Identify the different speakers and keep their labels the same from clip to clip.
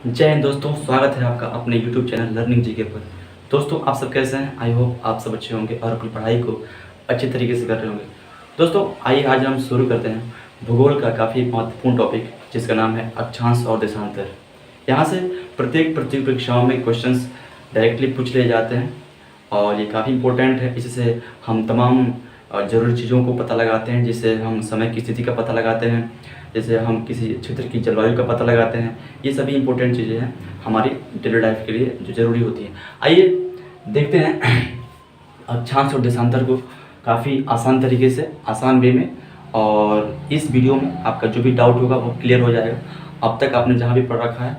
Speaker 1: जय हिंद दोस्तों, स्वागत है आपका अपने YouTube चैनल लर्निंग जीके पर। दोस्तों, आप सब कैसे हैं? आई होप आप सब अच्छे होंगे और अपनी पढ़ाई को अच्छे तरीके से कर रहे होंगे। दोस्तों, आइए आज हम शुरू करते हैं भूगोल का काफ़ी महत्वपूर्ण टॉपिक, जिसका नाम है अक्षांश और देशांतर। यहाँ से प्रत्येक प्रतियोगी परीक्षाओं में क्वेश्चंस डायरेक्टली पूछ लिए जाते हैं और ये काफ़ी इंपॉर्टेंट है। इससे हम तमाम ज़रूरी चीज़ों को पता लगाते हैं, जिससे हम समय की स्थिति का पता लगाते हैं, जैसे हम किसी क्षेत्र की जलवायु का पता लगाते हैं। ये सभी इंपॉर्टेंट चीज़ें हैं हमारी डेली लाइफ के लिए जो ज़रूरी होती है। आइए देखते हैं अक्षांश और देशांतर को काफ़ी आसान तरीके से, आसान वे में, और इस वीडियो में आपका जो भी डाउट होगा वो क्लियर हो जाएगा। अब तक आपने जहाँ भी पढ़ रखा है,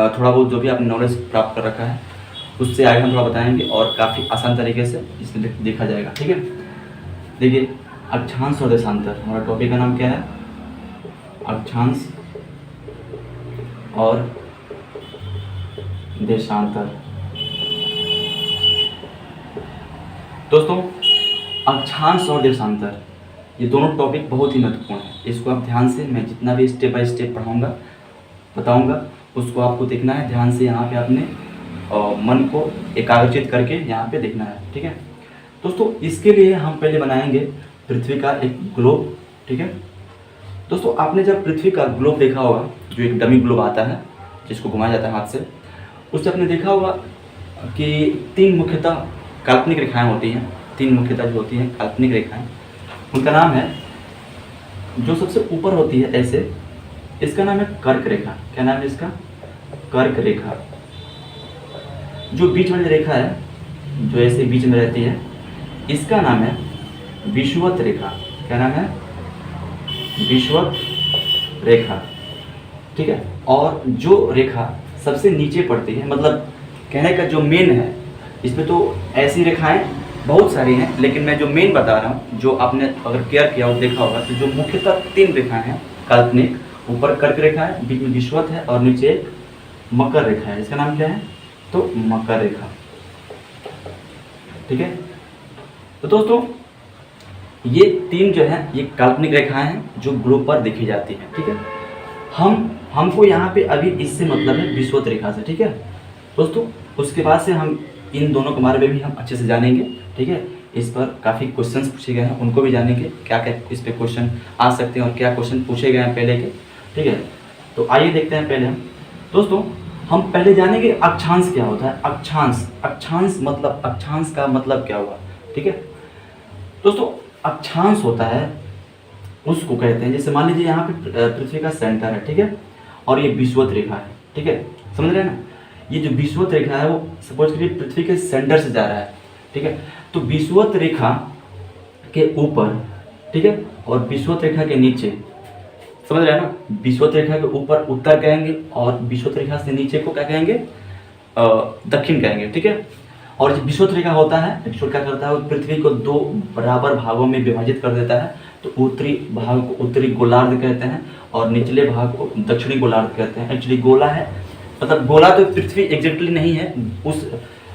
Speaker 1: थोड़ा बहुत जो भी आपने नॉलेज प्राप्त कर रखा है, उससे आगे हम थोड़ा बताएंगे और काफ़ी आसान तरीके से इसमें देखा जाएगा। ठीक है, देखिए अक्षांश और देशांतर, हमारा टॉपिक का नाम क्या है? अक्षांश और देशांतर। दोस्तों, अक्षांश और देशांतर ये दोनों टॉपिक बहुत ही महत्वपूर्ण है। इसको आप ध्यान से, मैं जितना भी स्टेप बाय स्टेप पढ़ाऊंगा, बताऊंगा, उसको आपको देखना है ध्यान से। यहाँ पे आपने मन को एकाग्रचित करके यहाँ पे देखना है। ठीक है दोस्तों, इसके लिए हम पहले बनाएंगे पृथ्वी का एक ग्लोब। ठीक है दोस्तों, आपने जब पृथ्वी का ग्लोब देखा होगा, जो एक डमी ग्लोब आता है जिसको घुमाया जाता है हाथ से, उससे आपने देखा होगा कि तीन मुख्यतः काल्पनिक रेखाएं होती हैं। तीन मुख्यतः जो होती हैं काल्पनिक रेखाएं, उनका नाम है, जो सबसे ऊपर होती है ऐसे, इसका नाम है कर्क रेखा। क्या नाम है इसका? कर्क रेखा। जो बीच वाली रेखा है, जो ऐसे बीच में रहती है, इसका नाम है विषुवत रेखा। क्या नाम है? विषुवत रेखा। ठीक है, और जो रेखा सबसे नीचे पड़ती है, मतलब कहने का जो मेन है, इसमें तो ऐसी रेखाएं बहुत सारी हैं, लेकिन मैं जो मेन बता रहा हूँ, जो आपने अगर केयर किया और देखा होगा, तो जो मुख्यतः तीन रेखाएं हैं काल्पनिक, ऊपर कर्क रेखा है, बीच में विषुवत है और नीचे एक मकर रेखा है। इसका नाम क्या है? तो मकर रेखा। ठीक है, तो दोस्तों ये तीन जो है ये काल्पनिक रेखाएं हैं जो ग्लोब पर देखी जाती हैं। ठीक है, हमको यहाँ पे अभी इससे मतलब है विषुवत रेखा से। ठीक है दोस्तों, उसके बाद से हम इन दोनों के बारे में भी हम अच्छे से जानेंगे। ठीक है, इस पर काफ़ी क्वेश्चंस पूछे गए हैं, उनको भी जानेंगे, क्या क्या इस पे क्वेश्चन आ सकते हैं और क्या क्वेश्चन पूछे गए हैं पहले के। ठीक है, तो आइए देखते हैं। पहले दोस्तों हम पहले जानेंगे अक्षांश क्या होता है। अक्षांश, अक्षांश का मतलब क्या हुआ? ठीक है दोस्तों, अक्षांश होता है, उसको कहते हैं, जैसे मान लीजिए यहाँ पे पृथ्वी का सेंटर है। ठीक है, और ये विषुवत रेखा है। ठीक है, समझ रहे हैं ना? ये जो विषुवत रेखा है वो सपोज करिए पृथ्वी के सेंटर से जा रहा है। ठीक है, तो विषुवत रेखा के ऊपर, ठीक है, और विषुवत रेखा के नीचे, समझ रहे हैं ना? विषुवत रेखा के ऊपर उत्तर कहेंगे और विषुवत रेखा से नीचे को क्या कहेंगे? दक्षिण कहेंगे। ठीक है, और जो विषुवत रेखा होता है, विषुवत क्या करता है, वो पृथ्वी को दो बराबर भागों में विभाजित कर देता है। तो उत्तरी भाग को उत्तरी गोलार्ध कहते हैं और निचले भाग को दक्षिणी गोलार्ध कहते हैं। एक्चुअली गोला है, मतलब गोला तो पृथ्वी एग्जैक्टली नहीं है, उस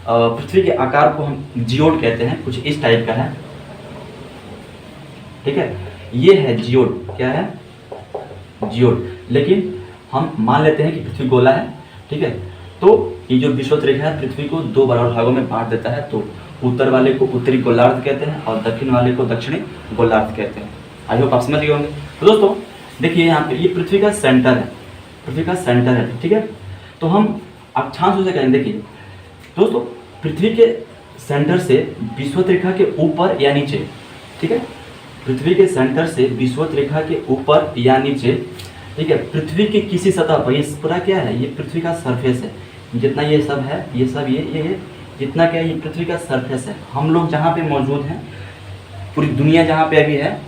Speaker 1: पृथ्वी के आकार को हम जियोड कहते हैं, कुछ इस टाइप का है। ठीक है, ये है जियोड। क्या है? जियोड। लेकिन हम मान लेते हैं कि पृथ्वी गोला है। ठीक है, तो ये जो विषुवत रेखा है पृथ्वी को दो बराबर भागों में बांट देता है। तो उत्तर वाले को उत्तरी गोलार्ध कहते हैं और दक्षिण वाले को दक्षिणी गोलार्ध कहते हैं। आई होप आप समझ गए होंगे। तो दोस्तों देखिए, यहाँ पे ये पृथ्वी का सेंटर है, पृथ्वी का सेंटर है। ठीक है, तो हम अक्षांश उसे कहेंगे। देखिए दोस्तों, पृथ्वी के सेंटर से विषुवत रेखा के ऊपर या नीचे, ठीक है, पृथ्वी के सेंटर से विषुवत रेखा के ऊपर या नीचे, ठीक है, पृथ्वी की किसी सतह पर, ये पूरा क्या है? ये पृथ्वी का सरफेस है। जितना ये सब है, ये सब ये जितना क्या है, ये पृथ्वी का सरफेस है। हम लोग जहाँ पे मौजूद हैं, पूरी दुनिया जहाँ पे अभी है,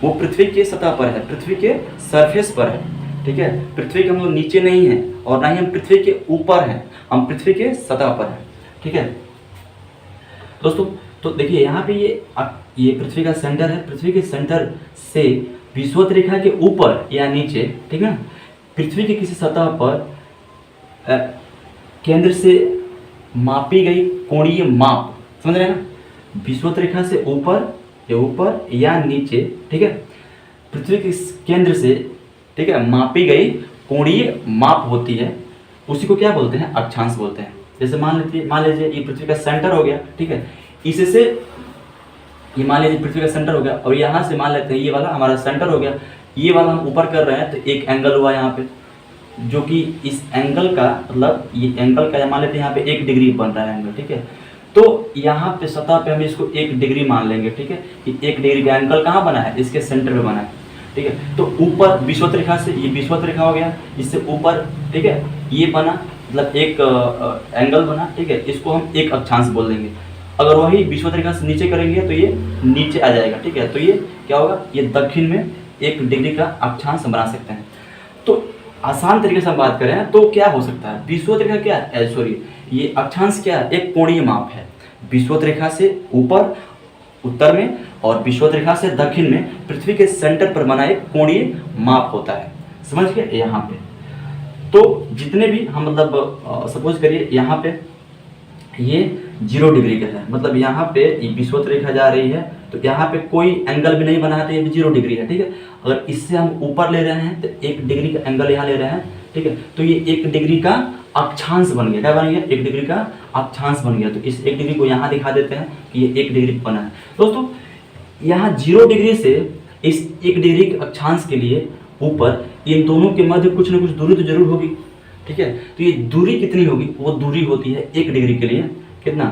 Speaker 1: वो पृथ्वी के सतह पर है, पृथ्वी के सरफेस पर है। ठीक है, पृथ्वी के हम लोग नीचे नहीं हैं और ना ही हम पृथ्वी के ऊपर हैं, हम पृथ्वी के सतह पर हैं। ठीक है दोस्तों, तो देखिए यहाँ पे ये पृथ्वी का सेंटर है। पृथ्वी के सेंटर से विषुवत रेखा के ऊपर या नीचे, ठीक है, पृथ्वी के किसी सतह पर केंद्र से मापी गई कोणीय माप, समझ रहे हैं ना? विषुवत रेखा से ऊपर या नीचे, ठीक है, पृथ्वी के केंद्र से, ठीक है, मापी गई कोणीय माप होती है, उसी को क्या बोलते हैं, अक्षांश बोलते हैं। जैसे मान लीजिए ये पृथ्वी का सेंटर हो गया, ठीक है, इससे ये मान लीजिए पृथ्वी का सेंटर हो गया, और यहाँ से मान लेते हैं ये वाला हमारा सेंटर हो गया, ये वाला हम ऊपर कर रहे हैं तो एक एंगल हुआ यहाँ पे, जो कि इस एंगल का मतलब ये एंगल का मान लेते हैं यहाँ पे 1 डिग्री बन रहा है एंगल, ठीक है। तो यहाँ पे सतह पे हम इसको 1 डिग्री मान लेंगे, ठीक है, कि 1 डिग्री का एंगल कहाँ बना है, इसके सेंटर पे बना है, ठीक है। तो ऊपर विषुवत रेखा से ये विषुवत रेखा हो गया, इससे ऊपर, ठीक है, ये बना मतलब एक एंगल बना, ठीक है, इसको हम एक अक्षांश बोल देंगे। अगर वही विषुवत रेखा से नीचे करेंगे तो ये नीचे आ जाएगा, ठीक है। तो ये क्या होगा, ये दक्षिण में 1 डिग्री का अक्षांश बना सकते हैं। तो आसान तरीके से हम बात करें तो क्या हो सकता है, विषुवत रेखा क्या है, सॉरी ये अक्षांश क्या है, एक कोणीय माप है। विषुवत रेखा से ऊपर उत्तर में और विषुवत रेखा से दक्षिण में पृथ्वी के सेंटर पर बना एक कोणीय माप होता है, समझ गए। यहाँ पे तो जितने भी हम मतलब सपोज करिए यहाँ पे ये 0 डिग्री का है, मतलब यहाँ पे ये विषुवत रेखा जा रही है तो यहाँ पे कोई एंगल भी नहीं बना है तो ये भी 0 डिग्री है, ठीक है। अगर इससे हम ऊपर ले रहे हैं तो 1 डिग्री का एंगल यहाँ ले रहे हैं, ठीक है, तो ये 1 डिग्री का अक्षांश बन गया। क्या बन गया, 1 डिग्री का अक्षांश बन गया। तो इस 1 डिग्री को यहाँ दिखा देते हैं कि ये 1 डिग्री बना है। दोस्तों यहाँ 0 डिग्री से इस 1 डिग्री के अक्षांश के लिए ऊपर इन दोनों के मध्य कुछ ना कुछ दूरी तो जरूर होगी, ठीक है। तो ये दूरी कितनी होगी, वो दूरी होती है 1 डिग्री के लिए कितना,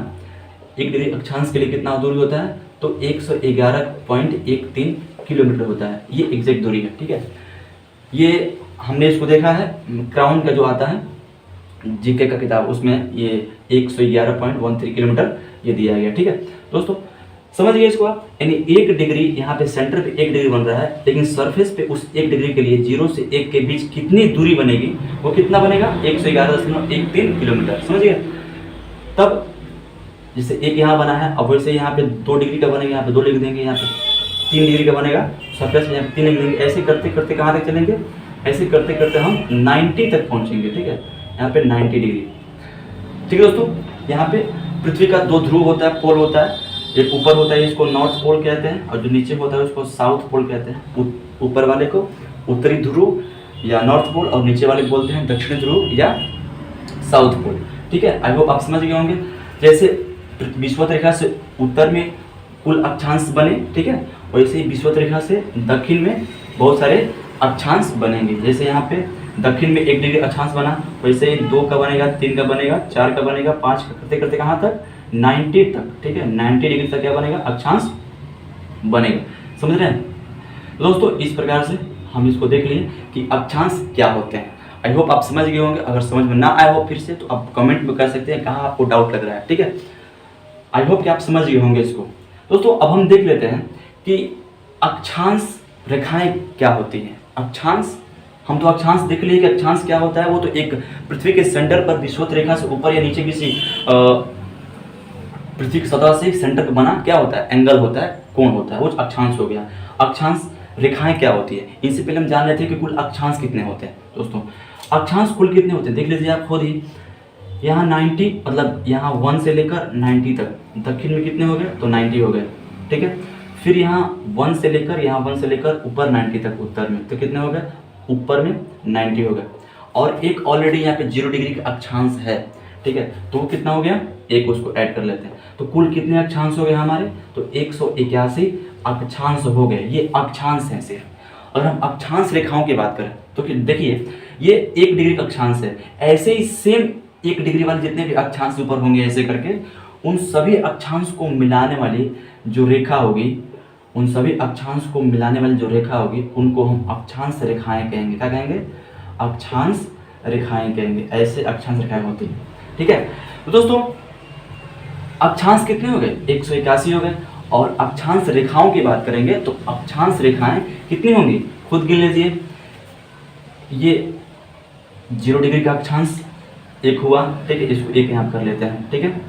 Speaker 1: 1 डिग्री अक्षांश के लिए कितना दूरी होता है, तो 111.13 किलोमीटर होता है, ये एग्जैक्ट दूरी है, ठीक है। ये हमने इसको देखा है क्राउन का जो आता है जीके का किताब, उसमें ये 111.13 किलोमीटर ये दिया गया, ठीक है। दोस्तों समझ गए इसको आप, यानी 1 डिग्री यहाँ पे सेंटर पे 1 डिग्री बन रहा है, लेकिन सरफेस पे उस 1 डिग्री के लिए 0 से 1 के बीच कितनी दूरी बनेगी, वो कितना बनेगा, 111.13 किलोमीटर, समझ गए। तब जैसे एक यहाँ बना है, अब वैसे यहाँ पे 2 डिग्री का बनेगा, यहाँ पे 2 लिख देंगे, यहाँ पे 3 डिग्री का बनेगा सरफेस में, यहाँ पे 3 लिख देंगे। ऐसे करते करते कहाँ तक चलेंगे, ऐसे करते करते हम 90 तक पहुँचेंगे, ठीक है, यहाँ पे 90 डिग्री, ठीक है। दोस्तों यहाँ पे पृथ्वी का 2 ध्रुव होता है, पोल होता है, एक ऊपर होता है इसको नॉर्थ पोल कहते हैं, और जो नीचे होता है उसको साउथ पोल कहते हैं। ऊपर वाले को उत्तरी ध्रुव या नॉर्थ पोल, और नीचे वाले बोलते हैं दक्षिणी ध्रुव या साउथ पोल, ठीक है। आई होप आप समझ गए होंगे। जैसे विषुवत रेखा से उत्तर में कुल अक्षांश बने, ठीक है, वैसे ही विषुवत रेखा से दक्षिण में बहुत सारे अक्षांश बनेंगे। जैसे यहाँ पे दक्षिण में 1 डिग्री अक्षांश बना, वैसे ही 2 का बनेगा, 3 का बनेगा, 4 का बनेगा, 5 का, करते करते कहाँ तक, 90 तक, ठीक है, 90 डिग्री तक क्या बनेगा, अक्षांश बनेगा, समझ रहे हैं। दोस्तों इस प्रकार से हम इसको देख लिए कि अक्षांश क्या होते हैं। आई होप आप समझ गए होंगे। अगर समझ में ना आया हो फिर से तो आप कमेंट में कर सकते हैं कहाँ आपको डाउट लग रहा है, ठीक है। आई होप कि आप समझ गए होंगे इसको। दोस्तों अब हम देख लेते हैं कि अक्षांश रेखाएं क्या होती हैं। अक्षांश, हम तो अक्षांश देख लिए कि अक्षांश क्या होता है, वो तो एक पृथ्वी के सेंटर पर विषुवत रेखा से ऊपर या नीचे किसी पृथ्वी की सतह से सेंटर पर बना क्या होता है, एंगल होता है, कोण होता है, वो अक्षांश हो गया। अक्षांश रेखाएं क्या होती है, इनसे पहले हम जान लेते हैं कि कुल अक्षांश कितने होते हैं। दोस्तों अक्षांश कुल कितने होते हैं देख लीजिए आप खुद ही। यहाँ 90 मतलब यहाँ 1 से लेकर 90 तक, दक्षिण में कितने हो गए, तो 90 हो गए, ठीक है। फिर यहाँ 1 से लेकर ऊपर 90 तक उत्तर में, तो कितने हो गए, ऊपर में 90 हो गए। और एक ऑलरेडी यहाँ पे 0 डिग्री का अक्षांश है, ठीक है, तो वो कितना हो गया, एक उसको ऐड कर लेते हैं। तो कुल कितने अक्षांश हो गए हमारे, तो 181 अक्षांश हो गए। ये अक्षांश हैं सिर्फ। अगर हम अक्षांश रेखाओं की बात करें तो देखिए ये 1 डिग्री का अक्षांश है, ऐसे ही सेम 1 डिग्री वाले जितने भी अक्षांश ऊपर होंगे ऐसे करके, उन सभी अक्षांश को मिलाने वाली जो रेखा होगी, उन सभी अक्षांश को मिलाने वाली जो रेखा होगी उनको हम अक्षांश रेखाएं कहेंगे। क्या कहेंगे, अक्षांश रेखाएं कहेंगे। ऐसे अक्षांश रेखाएं होती हैं, ठीक है। तो दोस्तों अक्षांश कितने हो गए, 181 हो गए। और अक्षांश रेखाओं की बात करेंगे तो अक्षांश रेखाएं कितनी होंगी, खुद गिन लीजिए। ये 0 डिग्री का अक्षांश एक हुआ, ठीक है, इसको एक यहाँ कर लेते हैं, ठीक है।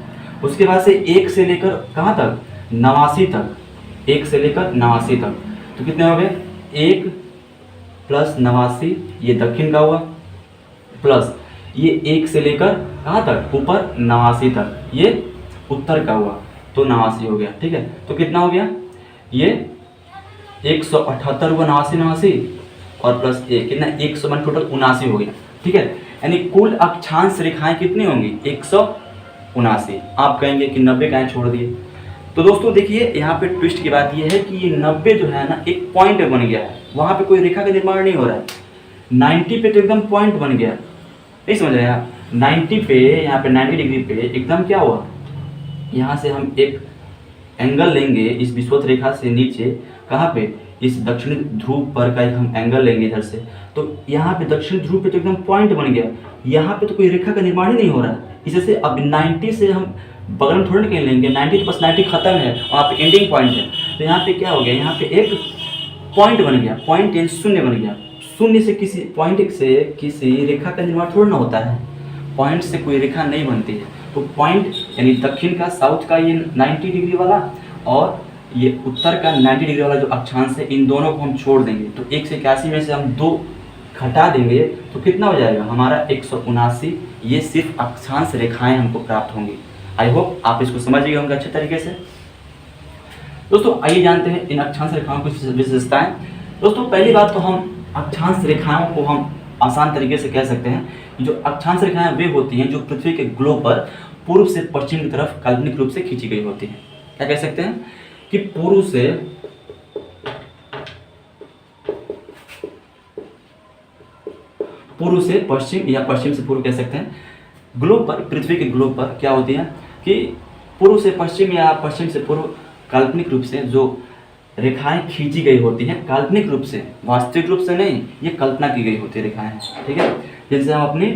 Speaker 1: उसके बाद से 1 से लेकर कहाँ तक, 89 तक, 1 से लेकर 89 तक, तो कितने हो गए, 1 + 89 ये दक्षिण का हुआ, प्लस ये 1 से लेकर कहाँ तक, ऊपर 89 तक ये उत्तर का हुआ, तो 89 हो गया, ठीक है। तो कितना हो गया, ये 178 हुआ, 89 और प्लस 1 कितना, 100 टोटल 79 हो गया, ठीक है। यानी कुल अक्षांश रेखाएं कितनी होंगी 179। आप कहेंगे कि 90 काहे छोड़ दिए। तो दोस्तों देखिए यहाँ पे ट्विस्ट की बात यह है कि ये 90 जो है ना एक पॉइंट बन गया है, वहाँ पे कोई रेखा का निर्माण नहीं हो रहा है। 90 पे तो एकदम पॉइंट बन गया, नहीं समझ रहे हैं आप। 90 पे, यहाँ पे 90 डिग्री पे एकदम क्या हुआ, यहाँ से हम एक एंगल लेंगे इस विषुवत रेखा से नीचे, कहाँ पे, इस दक्षिणी ध्रुव पर का एक हम एंगल लेंगे इधर से, तो यहाँ पे दक्षिण ध्रुव पे तो एकदम पॉइंट बन गया, यहाँ पे तो कोई रेखा का निर्माण ही नहीं हो रहा है। इससे अब 90 से हम बगल में थोड़ी ना कहीं लेंगे, 90 तो बस 90 खत्म है, वहाँ पे एंडिंग पॉइंट है। तो यहाँ पे क्या हो गया, यहाँ पे एक पॉइंट बन गया, पॉइंट यानी शून्य बन गया। शून्य से किसी पॉइंट से किसी रेखा का निर्माण थोड़ा ना होता है, पॉइंट से कोई रेखा नहीं बनती है। तो पॉइंट यानी दक्षिण का, साउथ का ये 90 डिग्री वाला और ये उत्तर का 90 डिग्री वाला जो अक्षांश है, इन दोनों को हम छोड़ देंगे। तो 181 में से हम 2 घटा देंगे तो कितना हो जाएगा हमारा 179। ये सिर्फ अक्षांश रेखाएं हमको प्राप्त होंगी। आई होप आप इसको समझ गए होंगे अच्छे तरीके से। दोस्तों आइए जानते हैं इन अक्षांश रेखाओं की विशेषताएं। दोस्तों पहली बात तो हम अक्षांश रेखाओं को हम आसान तरीके से कह सकते हैं, जो अक्षांश रेखाएं वे होती हैं जो पृथ्वी के ग्लोब पर पूर्व से पश्चिम की तरफ काल्पनिक रूप से खींची गई होती हैं। क्या कह सकते हैं कि पूर्व से पश्चिम या पश्चिम से पूर्व कह सकते हैं। ग्लोब पर, पृथ्वी के ग्लोब पर क्या होती है कि पूर्व से पश्चिम या पश्चिम से पूर्व काल्पनिक रूप से जो रेखाएं खींची गई होती हैं, काल्पनिक रूप से, वास्तविक रूप से नहीं, ये कल्पना की गई होती है रेखाएं, ठीक है, जिनसे हम अपनी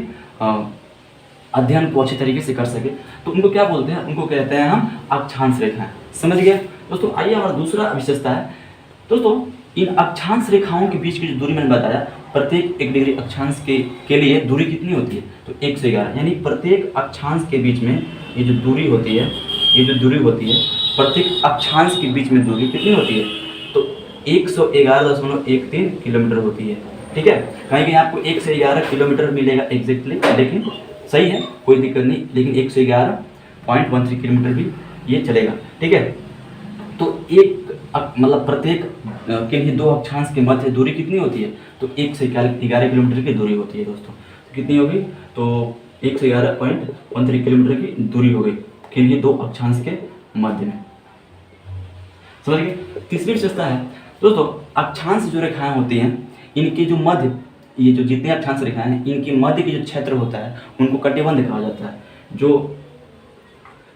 Speaker 1: अध्ययन को अच्छे तरीके से कर सके। तो उनको क्या बोलते हैं, उनको कहते हैं हम अक्षांश रेखाएं। समझ गए दोस्तों। आइए हमारा दूसरा विशेषता है दोस्तों, इन अक्षांश रेखाओं के बीच की जो दूरी मैंने बताया, प्रत्येक 1 डिग्री अक्षांश के लिए दूरी कितनी होती है, तो 1 से 11, यानी प्रत्येक अक्षांश के बीच में ये जो दूरी होती है, प्रत्येक अक्षांश के बीच में दूरी कितनी होती है, तो 111.13 किलोमीटर होती है, ठीक है। कहीं कहीं आपको 1 से 11 किलोमीटर मिलेगा एग्जैक्टली, लेकिन सही है, कोई दिक्कत नहीं, लेकिन 111.13 किलोमीटर भी ये चलेगा, ठीक है। तो मतलब प्रत्येक किन्हीं 2 अक्षांश के मध्य दूरी कितनी होती है, तो 1 से 11 किलोमीटर की दूरी होती है दोस्तों। तो कितनी होगी, तो 1 से 11.13 किलोमीटर की दूरी हो गई किन्हीं 2 अक्षांश के मध्य में। समझ गए। तीसरी विशेषता है दोस्तों, अक्षांश जो रेखाएं होती हैं, इनके जो मध्य, ये जो जितने अक्षांश रेखाएं हैं, इनके मध्य की जो क्षेत्र होता है उनको कटिबंध कहा जाता है। जो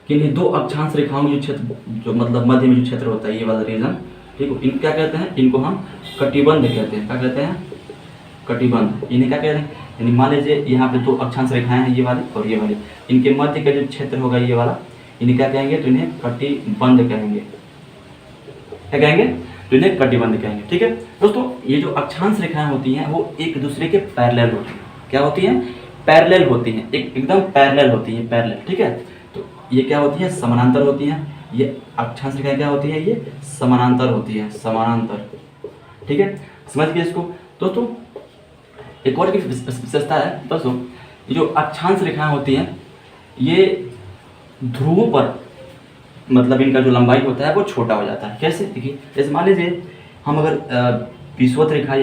Speaker 1: किन्हीं 2 अक्षांश रेखाओं की जो क्षेत्र, जो मतलब मध्य में जो क्षेत्र होता है, ये वाला रीजन, ठीक है, इन क्या कहते हैं, इनको हम कटिबंध कहते हैं। क्या कहते हैं, कटिबंध। इन्हें क्या कहते हैं, यानी मान लीजिए यहाँ पे 2 अक्षांश रेखाएं हैं, ये वाली और ये वाली, इनके मध्य का जो क्षेत्र होगा ये वाला, इन्हें क्या कहेंगे, तो इन्हें कटिबंध कहेंगे। क्या कहेंगे, तो इन्हें कटिबंध कहेंगे, ठीक है दोस्तों। ये जो अक्षांश रेखाएं होती हैं वो एक दूसरे के पैरेलल होती हैं। क्या होती हैं, पैरेलल होती हैं, एकदम पैरेलल होती हैं, पैरेलल, ठीक है। तो ये क्या होती है, समानांतर होती हैं। ये अक्षांश रेखाएं क्या होती है, ये समानांतर होती है, समानांतर, ठीक है। समझ गए इसको दोस्तों। एक और विशेषता है दोस्तों, ये जो अक्षांश रेखाएं होती हैं, ये ध्रुवों पर मतलब इनका जो लंबाई होता है वो छोटा हो जाता है। कैसे, देखिए, जैसे मान लीजिए हम अगर विषुवत रेखा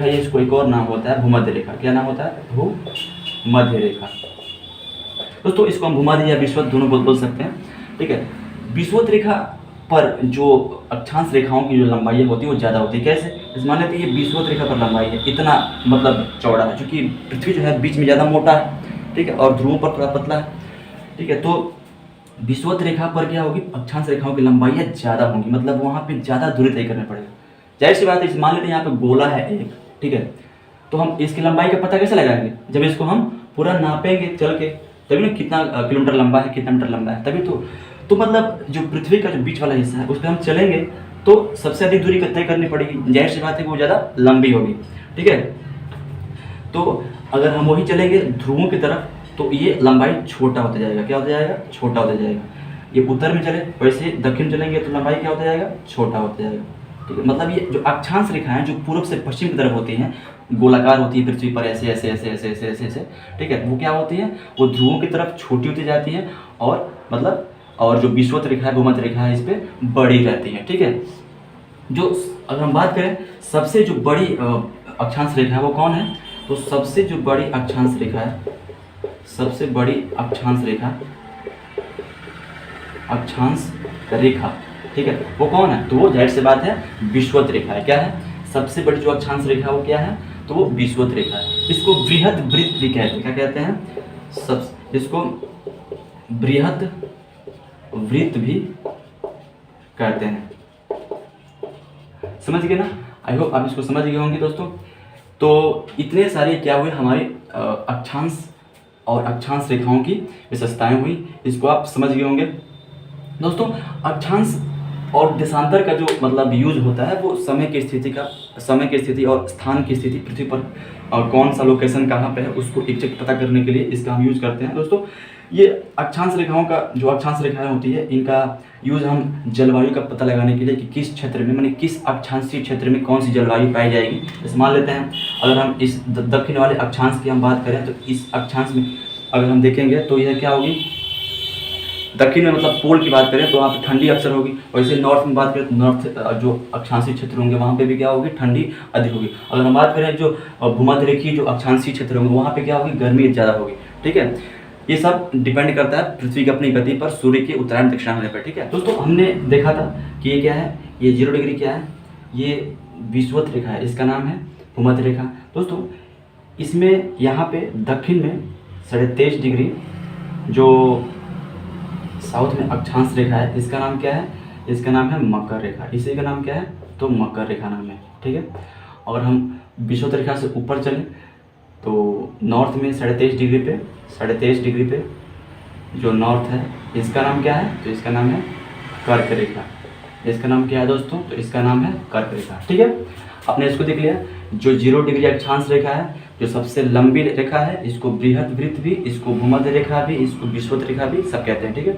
Speaker 1: या इसको एक और नाम होता है भूमध्य रेखा। क्या नाम होता है, भूमध्य रेखा दोस्तों। इसको हम भूमध्य या विषुवत दोनों बोल सकते हैं, ठीक है। विषुवत रेखा पर जो अक्षांश रेखाओं की जो लंबाई होती है वो ज़्यादा होती है। कैसे, जैसे मान लेते हैं ये विषुवत रेखा पर लंबाई है, इतना मतलब चौड़ा है, क्योंकि पृथ्वी जो है बीच में ज़्यादा मोटा है, ठीक है, और ध्रुवों पर थोड़ा पतला है, ठीक है। तो विषुवत रेखा पर क्या होगी, अक्षांश रेखाओं की लंबाइयाँ ज़्यादा होंगी, मतलब वहाँ पे ज़्यादा दूरी तय करना पड़ेगा। जाहिर सी बात है, मान लेते हैं यहाँ पे गोला है एक, ठीक है, तो हम इसकी लंबाई का पता कैसे लगाएंगे, जब इसको हम पूरा नापेंगे चल के, तभी ना कितना किलोमीटर लंबा है, कितना मीटर लंबा है, तभी तो मतलब जो पृथ्वी का जो बीच वाला हिस्सा है उस पर हम चलेंगे तो सबसे अधिक दूरी तय करनी पड़ेगी। जाहिर सी बात है कि वो ज़्यादा लंबी होगी, ठीक है। तो अगर हम वही चलेंगे ध्रुवों की तरफ तो ये लंबाई छोटा होता जाएगा। क्या होता जाएगा, छोटा होता जाएगा। ये उत्तर में चले, वैसे दक्षिण चलेंगे तो लंबाई क्या होता जाएगा, छोटा होता जाएगा, ठीक है। मतलब ये जो अक्षांश रेखाएं जो पूर्व से पश्चिम की तरफ होती हैं, गोलाकार होती है पृथ्वी पर, ऐसे ऐसे ऐसे ऐसे ऐसे ऐसे ऐसे, ठीक है, वो क्या होती है, वो ध्रुवों की तरफ छोटी होती जाती है, और जो विषुवत रेखा है, भूमध्य रेखा है, इस पर बड़ी रहती है, ठीक है। जो अगर हम बात करें सबसे जो बड़ी अक्षांश रेखा है वो कौन है, तो सबसे जो बड़ी अक्षांश रेखा है, सबसे बड़ी अक्षांश रेखा, अक्षांश रेखा, ठीक है, वो कौन है? तो वो जाहिर सी बात है विषुवत रेखा है। क्या है? सबसे बड़ी जो अक्षांश रेखा वो क्या है? तो वो विषुवत रेखा है। इसको बृहद वृत्त भी कहते हैं। क्या कहते हैं? इसको बृहद वृत्त भी कहते हैं। समझ गए ना? आई होप आप इसको समझ गए होंगे दोस्तों। तो इतने सारे क्या हुए हमारे अक्षांश और अक्षांश रेखाओं की विशेषताएं हुई, इसको आप समझ गए होंगे दोस्तों। अक्षांश और देशांतर का जो मतलब यूज होता है वो समय की स्थिति और स्थान की स्थिति, पृथ्वी पर कौन सा लोकेशन कहाँ पे है उसको एग्जैक्ट पता करने के लिए इसका हम यूज करते हैं दोस्तों। ये अक्षांश रेखाओं का जो अक्षांश रेखाएं होती है इनका यूज हम जलवायु का पता लगाने के लिए कि किस क्षेत्र में, माने किस अक्षांशीय क्षेत्र में कौन सी जलवायु पाई जाएगी। जैसे मान लेते हैं अगर हम इस दक्षिण वाले अक्षांश की हम बात करें तो इस अक्षांश में अगर हम देखेंगे तो यह क्या होगी, दक्षिण में मतलब पोल की बात करें तो वहाँ पे ठंडी अक्सर होगी। और इसे नॉर्थ में बात करें तो नॉर्थ जो अक्षांशीय क्षेत्र होंगे वहाँ पे भी क्या होगी, ठंडी अधिक होगी। अगर हम बात करें जो भूमध्य रेखीय जो अक्षांशीय क्षेत्र होंगे वहाँ पे क्या होगी, गर्मी ज़्यादा होगी। ठीक है, ये सब डिपेंड करता है पृथ्वी की अपनी गति पर, सूर्य के उत्तरायण दक्षिणायन होने पर। ठीक है दोस्तों, हमने देखा था कि ये क्या है, ये 0 डिग्री क्या है, ये विषुवत रेखा है, इसका नाम है भूमध्य रेखा। दोस्तों इसमें यहाँ पे दक्षिण में 23.5 डिग्री जो साउथ में अक्षांश रेखा है इसका नाम क्या है, इसका नाम है मकर रेखा। इसी का नाम क्या है, तो मकर रेखा नाम है। ठीक है, और हम विषुवत रेखा से ऊपर चलें तो नॉर्थ में 23.5 डिग्री पे जो नॉर्थ है इसका नाम क्या है, तो इसका नाम है कर्क रेखा। इसका नाम क्या है दोस्तों, तो इसका नाम है कर्क रेखा। ठीक है, आपने इसको देख लिया। जो 0 डिग्री अक्षांश रेखा है जो सबसे लंबी रेखा है, इसको बृहद वृत्त भी, इसको भूमध्य रेखा भी, इसको विषुवत रेखा भी सब कहते हैं। ठीक है,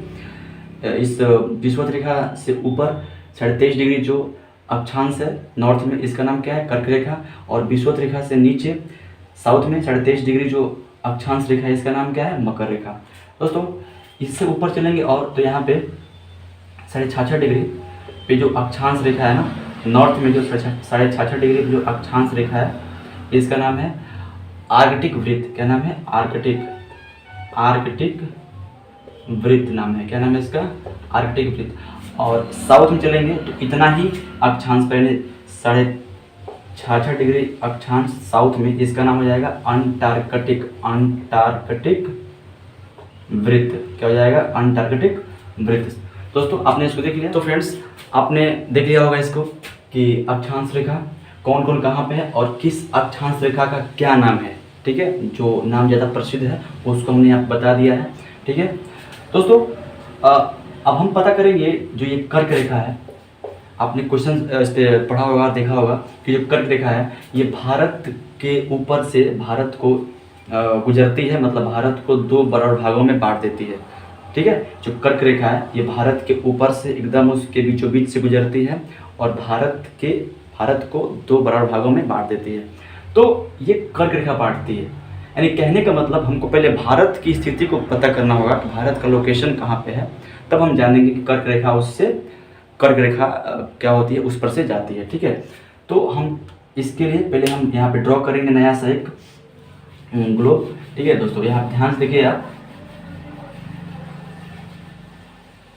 Speaker 1: इस विषुवत रेखा से ऊपर 23.5 डिग्री जो अक्षांश है नॉर्थ में, इसका नाम क्या है, कर्क रेखा। और विषुवत रेखा से नीचे साउथ में 23.5 डिग्री जो अक्षांश रेखा है इसका नाम क्या है, मकर रेखा। दोस्तों इससे ऊपर चलेंगे और तो यहाँ पे 66.5 डिग्री पे जो अक्षांश रेखा है ना, नॉर्थ में जो 66.5 डिग्री जो अक्षांश रेखा है इसका नाम है आर्कटिक वृत्त। क्या नाम है, आर्कटिक वृत्त नाम है। क्या नाम है इसका, आर्कटिक वृत्त। और साउथ में चलेंगे तो इतना ही अक्षांश, पहले 66.5 डिग्री अक्षांश साउथ में, इसका नाम हो जाएगा अंटार्कटिक वृत्त। क्या हो जाएगा, अंटार्कटिक वृत्त। दोस्तों आपने इसको देख लिया। तो फ्रेंड्स आपने देख लिया होगा इसको कि अक्षांश रेखा कौन कौन कहाँ पे है और किस अक्षांश रेखा का क्या नाम है। ठीक है, जो नाम ज़्यादा प्रसिद्ध है उसको हमने आपको बता दिया है। ठीक है दोस्तों, अब हम पता करेंगे जो ये कर्क रेखा है। आपने क्वेश्चन इस पर पढ़ा होगा, देखा होगा कि जो कर्क रेखा है ये भारत के ऊपर से भारत को गुजरती है, मतलब भारत को 2 बराबर भागों में बांट देती है। ठीक है, जो कर्क रेखा है ये भारत के ऊपर से एकदम उसके बीचों बीच से गुजरती है और भारत को 2 बराबर भागों में बांट देती है। तो ये कर्क रेखा बांटती है, यानी कहने का मतलब हमको पहले भारत की स्थिति को पता करना होगा कि भारत का लोकेशन कहाँ पे है, तब हम जानेंगे कि कर्क रेखा क्या होती है, उस पर से जाती है। ठीक है, तो हम इसके लिए पहले हम यहाँ पे ड्रॉ करेंगे नया सा एक ग्लोब। ठीक है दोस्तों, यहाँ ध्यान से देखिए आप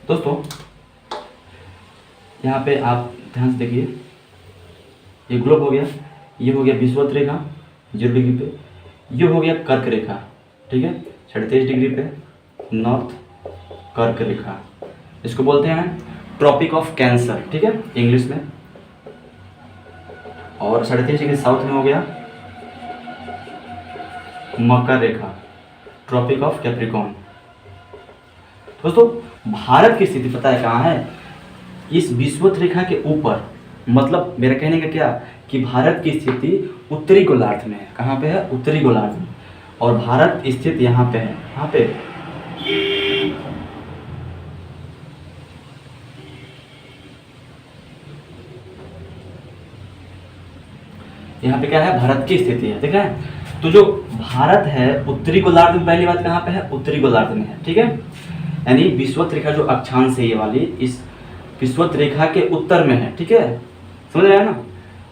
Speaker 1: दोस्तों, यहाँ पे आप ध्यान से देखिए, ये ग्लोब हो गया, ये हो गया विषुवत रेखा 0 डिग्री पे, ये हो गया कर्क रेखा। ठीक है, 23 डिग्री पे नॉर्थ कर्क रेखा, इसको बोलते हैं ट्रॉपिक ऑफ कैंसर। ठीक है इंग्लिश में। और 23 डिग्री साउथ में हो गया मकर रेखा, ट्रॉपिक ऑफ कैप्रिकॉर्न। दोस्तों भारत की स्थिति पता है कहाँ है, इस विषुवत रेखा के ऊपर, मतलब मेरा कहने का क्या कि भारत की स्थिति उत्तरी गोलार्ध में है। कहाँ पे है, उत्तरी गोलार्ध में। और भारत स्थित यहाँ पे है, यहाँ पे क्या है, भारत की स्थिति है। ठीक है, तो जो भारत है उत्तरी गोलार्ध में, पहली बात कहाँ पे है, उत्तरी गोलार्ध में है। ठीक है, यानी विषुवत रेखा जो अक्षांश है ये वाली, इस विषुवत रेखा के उत्तर में है। ठीक है, समझ रहे हैं ना,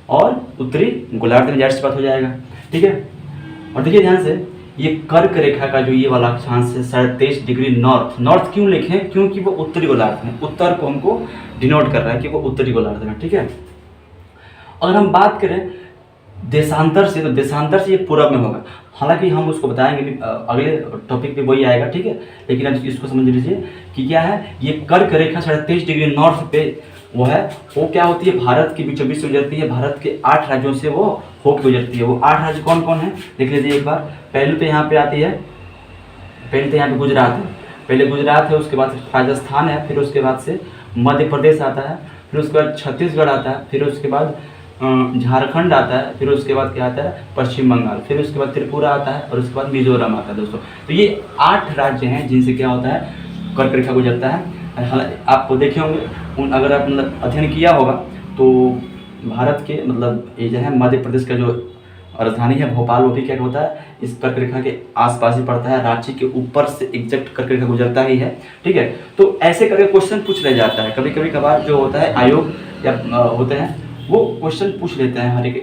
Speaker 1: और उत्तरी गोलार्ध में जाहिर सी बात हो जाएगा। ठीक है, और देखिए ध्यान से, ये कर्क रेखा का जो ये वाला अक्षांश है 23.5 नॉर्थ, नॉर्थ क्यों लिखें, क्योंकि वो उत्तरी गोलार्ध में, उत्तर को हमको डिनोट कर रहा है कि वो उत्तरी गोलार्ध में, ठीक है। अगर हम बात करें देशांतर से, तो देशांतर से ये पूरब में होगा, हालांकि हम उसको बताएंगे भी, अगले टॉपिक पे वही आएगा, ठीक है। लेकिन अब इसको समझ लीजिए कि क्या है, ये कर्क रेखा 23.5 नॉर्थ पे वो है, वो क्या होती है, भारत के बीचों बीच से गुजरती है, भारत के 8 राज्यों से वो होकर गुजरती है। वो 8 राज्य कौन कौन है देख लीजिए एक बार। पहले तो यहाँ पे आती है, पहले तो यहाँ पे गुजरात है, पहले गुजरात है, उसके बाद राजस्थान है, फिर उसके बाद से मध्य प्रदेश आता है, फिर उसके बाद छत्तीसगढ़ आता है, फिर उसके बाद झारखंड आता है, फिर उसके बाद क्या आता है, पश्चिम बंगाल, फिर उसके बाद त्रिपुरा आता है, और उसके बाद मिजोरम आता है दोस्तों। तो ये 8 राज्य हैं जिनसे क्या होता है, कर्क रेखा गुजरता है। आप देखे होंगे, अगर आप मतलब अध्ययन किया होगा तो भारत के मतलब ये जो है मध्य प्रदेश का जो राजधानी है भोपाल, वो भी क्या होता है, इस कर्क रेखा के आसपास ही पड़ता है, रांची के ऊपर से एग्जैक्ट कर्क रेखा गुजरता ही है, ठीक है। तो ऐसे करके क्वेश्चन पूछ ले जाता है, कभी कभी कभार जो होता है आयोग या होते हैं वो क्वेश्चन पूछ लेते हैं हर एक